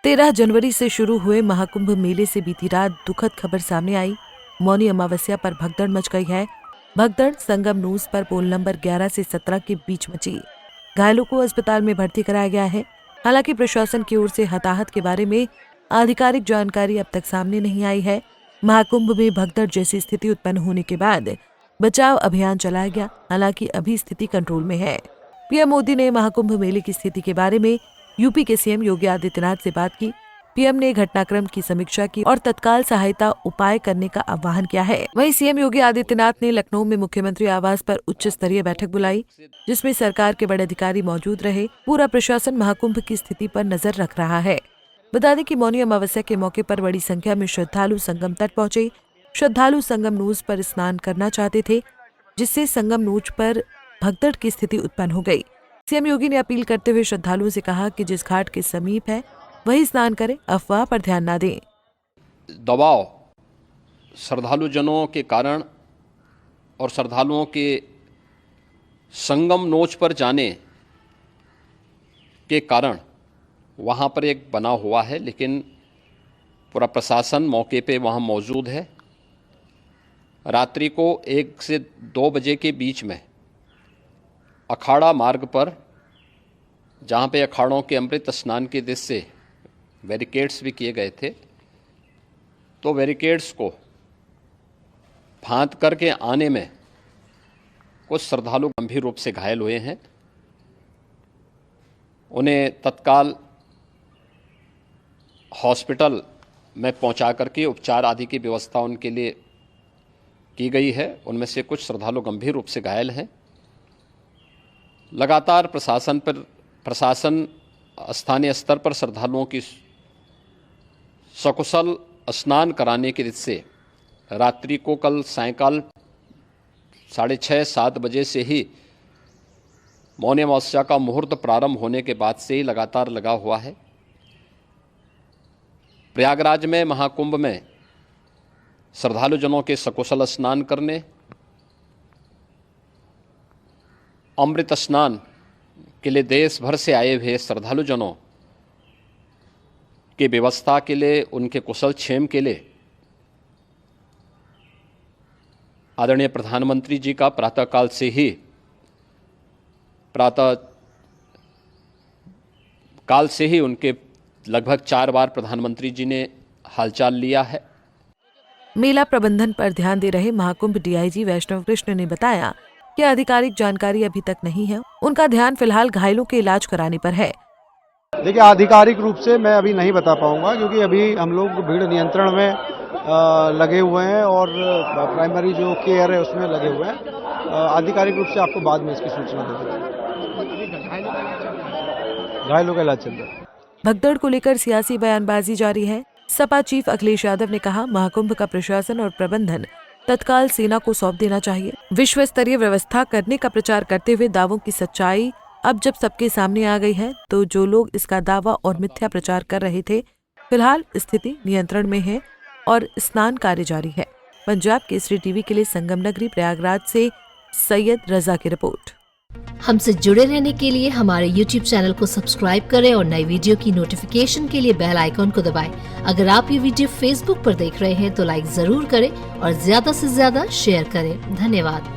13 जनवरी से शुरू हुए महाकुंभ मेले से बीती रात दुखद खबर सामने आई। मौनी अमावस्या पर भगदड़ मच गई है। भगदड़ संगम नूस पर पोल नंबर 11 से 17 के बीच मची। घायलों को अस्पताल में भर्ती कराया गया है। हालांकि प्रशासन की ओर से हताहत के बारे में आधिकारिक जानकारी अब तक सामने नहीं आई है। महाकुंभ में भगदड़ जैसी स्थिति उत्पन्न होने के बाद बचाव अभियान चलाया गया। हालांकि अभी स्थिति कंट्रोल में है। पीएम मोदी ने महाकुंभ मेले की स्थिति के बारे में यूपी के सीएम योगी आदित्यनाथ से बात की। पीएम ने घटनाक्रम की समीक्षा की और तत्काल सहायता उपाय करने का आह्वान किया है। वहीं सीएम योगी आदित्यनाथ ने लखनऊ में मुख्यमंत्री आवास पर उच्च स्तरीय बैठक बुलाई, जिसमें सरकार के बड़े अधिकारी मौजूद रहे। पूरा प्रशासन महाकुंभ की स्थिति पर नजर रख रहा है। बता दें कि मौनी अमावस्या के मौके पर बड़ी संख्या में श्रद्धालु संगम तट पहुंचे। श्रद्धालु संगम नूज पर स्नान करना चाहते थे, जिससे संगम नूज पर भगदड़ की स्थिति उत्पन्न हो गई। सीएम योगी ने अपील करते हुए श्रद्धालुओं से कहा कि जिस घाट के समीप है वही स्नान करें, अफवाह पर ध्यान न दें। दबाव श्रद्धालु जनों के कारण और श्रद्धालुओं के संगम नोच पर जाने के कारण वहाँ पर एक बना हुआ है, लेकिन पूरा प्रशासन मौके पे वहाँ मौजूद है। रात्रि को 1 से 2 बजे के बीच में अखाड़ा मार्ग पर, जहाँ पे अखाड़ों के अमृत स्नान के दृश्य से बैरिकेड्स भी किए गए थे, तो बैरिकेड्स को फांद करके आने में कुछ श्रद्धालु गंभीर रूप से घायल हुए हैं। उन्हें तत्काल हॉस्पिटल में पहुंचा करके उपचार आदि की व्यवस्था उनके लिए की गई है। उनमें से कुछ श्रद्धालु गंभीर रूप से घायल हैं। लगातार प्रशासन स्थानीय स्तर पर श्रद्धालुओं की सकुशल स्नान कराने के दृष्टि से रात्रि को कल सायंकाल 6:30-7 बजे से ही मौनी अमावस्या का मुहूर्त प्रारंभ होने के बाद से ही लगातार लगा हुआ है। प्रयागराज में महाकुंभ में श्रद्धालु जनों के सकुशल स्नान करने, अमृत स्नान के लिए देश भर से आए हुए श्रद्धालु जनों की व्यवस्था के लिए, उनके कुशल क्षेम के लिए आदरणीय प्रधानमंत्री जी का प्रातःकाल से ही उनके लगभग 4 बार प्रधानमंत्री जी ने हालचाल लिया है। मेला प्रबंधन पर ध्यान दे रहे महाकुंभ डीआईजी वैष्णव कृष्ण ने बताया कि आधिकारिक जानकारी अभी तक नहीं है। उनका ध्यान फिलहाल घायलों के इलाज कराने पर है। देखिए, आधिकारिक रूप से मैं अभी नहीं बता पाऊंगा, क्योंकि अभी हम लोग भीड़ नियंत्रण में लगे हुए हैं और प्राइमरी जो केयर है उसमें लगे हुए हैं। आधिकारिक रूप से आपको बाद में इसकी सूचना दे देंगे। घायलों का इलाज चल रहा है। भगदड़ को लेकर सियासी बयानबाजी जारी है। सपा चीफ अखिलेश यादव ने कहा, महाकुंभ का प्रशासन और प्रबंधन तत्काल सेना को सौंप देना चाहिए। विश्व स्तरीय व्यवस्था करने का प्रचार करते हुए दावों की सच्चाई अब जब सबके सामने आ गई है, तो जो लोग इसका दावा और मिथ्या प्रचार कर रहे थे, फिलहाल स्थिति नियंत्रण में है और स्नान कार्य जारी है। पंजाब केसरी टीवी के लिए संगम नगरी प्रयागराज से सैयद रजा की रिपोर्ट। हमसे जुड़े रहने के लिए हमारे YouTube चैनल को सब्सक्राइब करें और नई वीडियो की नोटिफिकेशन के लिए बेल आइकॉन को दबाएं। अगर आप ये वीडियो Facebook पर देख रहे हैं तो लाइक जरूर करें और ज्यादा से ज्यादा शेयर करें। धन्यवाद।